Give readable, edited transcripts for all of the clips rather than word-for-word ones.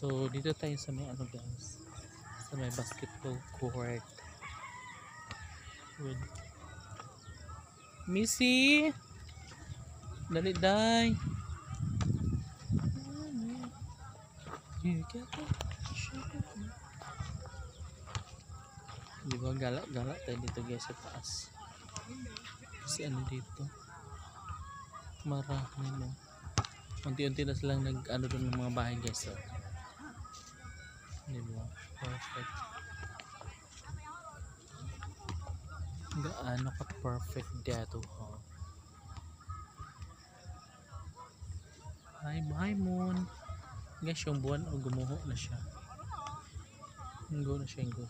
So dito tayo sa may ano guys, sa may basketball court with Missy, dali day. Di ba galak-galak tayo dito guys sa taas. Kasi ano dito, marami no. Unti-unti na silang nag ano doon ng mga bahay guys. So, di ba? Perfect. Gaano ka perfect dito ha. Hi moon. Guys, yung buwan o gumuho na siya. Go na siya, go.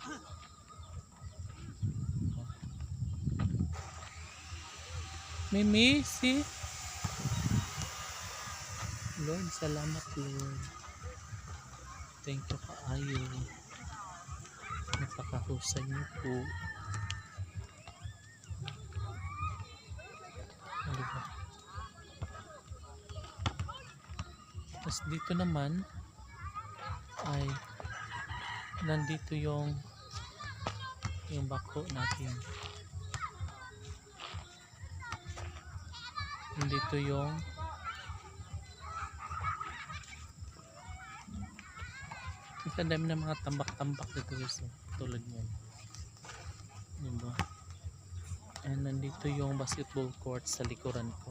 Mimi, see? Lord, salamat Lord. Thank you kaayo. Napakahusay niyo po. Diba? Tapos dito naman ay nandito yung bako natin. Nandito yung ang dami ng mga tambak-tambak dito guys, tulad niyan. Diba? And nandito yung basketball court sa likuran ko.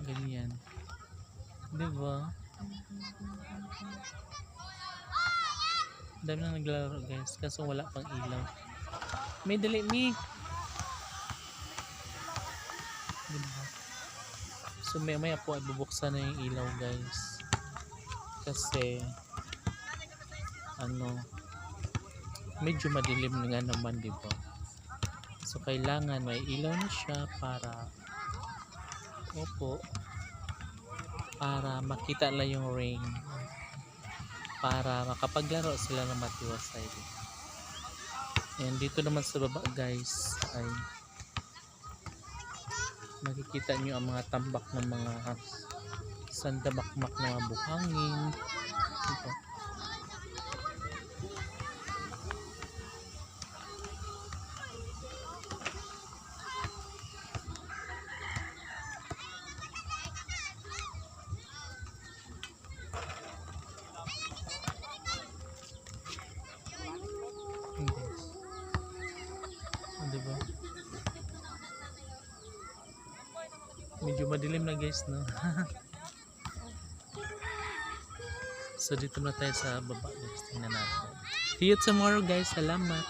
Ganyan. Diba? Dami na naglalaro guys, kaso wala pang ilaw. May dali mi. Diba? So maya po ay bubuksan na yung ilaw guys. Kasi ano, medyo madilim na nga naman, diba? So kailangan may ilaw na siya para para makita lang yung ring, para makapaglaro sila ng matiwasay. And dito naman sa baba guys ay makikita nyo ang mga tambak ng mga sandamakmak na mga buhangin. Ito. Diba? Medyo madilim na guys, no? So dito na tayo sa baba guys. Tingnan natin. See you tomorrow guys. Salamat.